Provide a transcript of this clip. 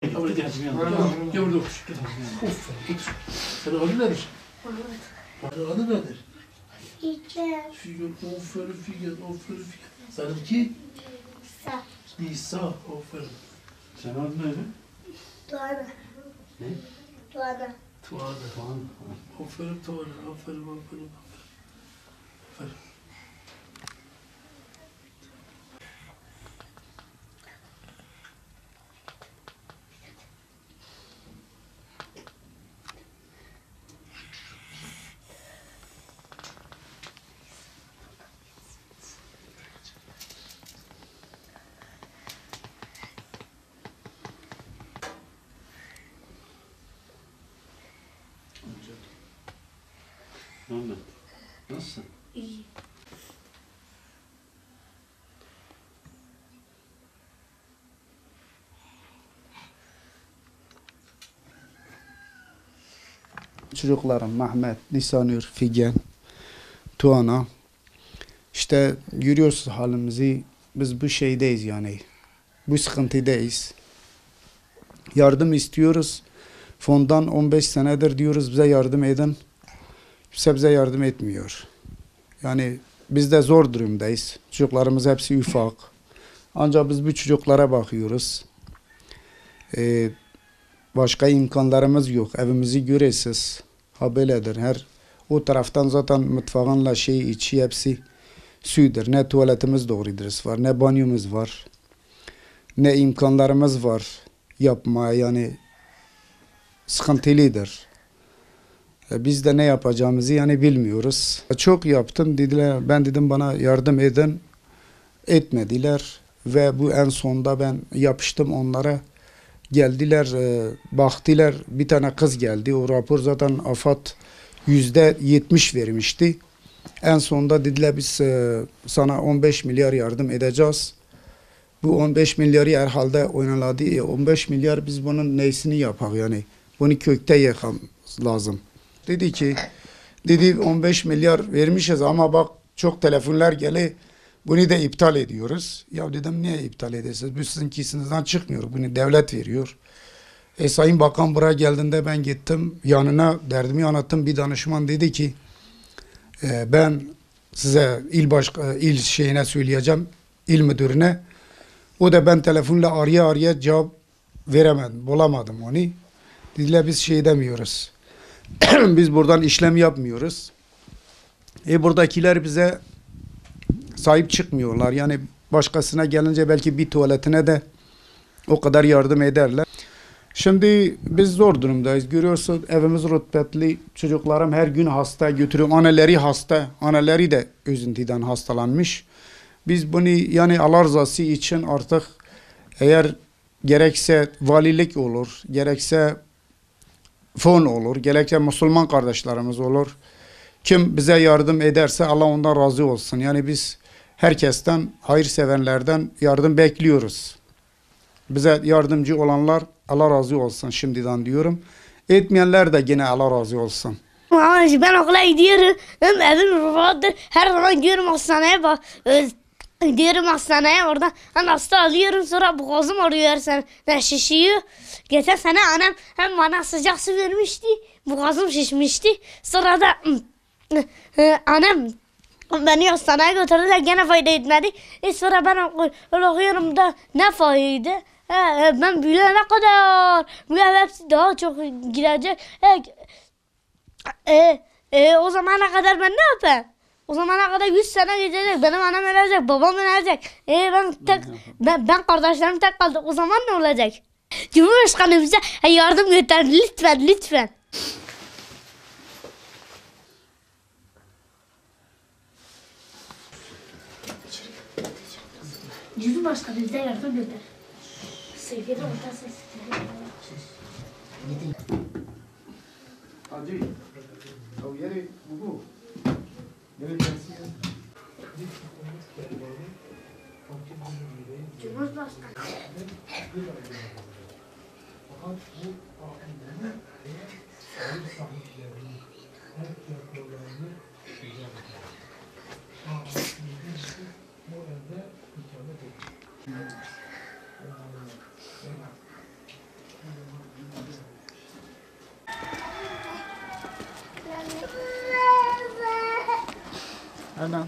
Gel buraya gel. Gel burada otur. Gel. Aferin otur. Senin adın nedir? Adın nedir? Figen. Figen. Aferin Figen. Aferin Figen. Seninki? Sa. Nisa. Aferin. Senin adın neydi? Tuana. Ne? Tuana. Tuana. Tuana. Aferin Tuana. Aferin. Aferin. Aferin. Mehmet, nasılsın? İyi. Çocuklarım Mehmet, Nisanur, Figen, Tuana. İşte görüyorsunuz halimizi. Biz bu şeydeyiz yani. Bu sıkıntıdayız. Yardım istiyoruz. Fondan 15 senedir diyoruz bize yardım edin. Kimse bize yardım etmiyor. Yani biz de zor durumdayız. Çocuklarımız hepsi ufak. Ancak biz bu çocuklara bakıyoruz. Başka imkanlarımız yok. Evimizi görüyorsunuz. Ha böyledir. O taraftan zaten mutfağınla içi hepsi sudur. Ne tuvaletimiz doğru dürüst var, ne banyomuz var, ne imkanlarımız var yapmaya, yani sıkıntılıdır. Biz de ne yapacağımızı yani bilmiyoruz. Çok yaptım dediler, ben dedim bana yardım edin, etmediler ve bu en sonunda ben yapıştım onlara. Geldiler, baktılar, bir tane kız geldi. O rapor zaten AFAD %70 vermişti. En sonunda dediler biz sana 15 milyar yardım edeceğiz. Bu 15 milyarı herhalde oynaladı. 15 milyar biz bunun neyisini yapak yani. Bunu kökte yıkamamız lazım. Dedi 15 milyar vermişiz ama bak çok telefonlar geliyor. Bunu da iptal ediyoruz. Ya dedim niye iptal edersiniz? Bu sizinkisinizden çıkmıyor. Bunu devlet veriyor. Sayın Bakan buraya geldiğinde ben gittim. Yanına derdimi anlattım. Bir danışman dedi ki ben size il şeyine söyleyeceğim. İl müdürüne. O da ben telefonla araya cevap veremedim. Bulamadım onu. Dediler biz şey demiyoruz. Biz buradan işlem yapmıyoruz. Buradakiler bize sahip çıkmıyorlar. Yani başkasına gelince belki bir tuvaletine de o kadar yardım ederler. Şimdi biz zor durumdayız. Görüyorsun evimiz rutbetli. Çocuklarım her gün hasta götürüyorum. Anneleri hasta. Anneleri de üzüntüden hastalanmış. Biz bunu yani Allah rızası için artık eğer gerekse valilik olur, gerekse fon olur, gerekse Müslüman kardeşlerimiz olur. Kim bize yardım ederse Allah ondan razı olsun. Yani biz herkesten, hayırseverlerden yardım bekliyoruz. Bize yardımcı olanlar Allah razı olsun şimdiden diyorum. Etmeyenler de yine Allah razı olsun. Ben okula gidiyorum. Evim rahattır. Her zaman gidiyorum hastaneye bak. Gidiyorum hastaneye orada. Hasta alıyorum sonra boğazım ağrıyor her sene şişiyor. Geçen sene annem hem bana sıcak su vermişti. Boğazım şişmişti. Sonra da annem beni hastaneye götürdüler gene fayda etmedi. Sonra ben okuyorum da ne fayda. Ben büyüyene kadar bu hepsi daha çok gidecek. O zamana kadar ben ne yapayım? O zamana kadar 100 sene gidecek. Benim annem ölecek, babam ölecek. Ben kardeşlerim tek kaldık. O zaman ne olacak? Cumhurbaşkanı bize yardım gönder lütfen, lütfen. Cumhurbaşkanı bize yardım gönder. Sevgili orta sesleri. Hadi. O yeri bu. Yeri gelsin. Cumhurbaşkanı. Anam.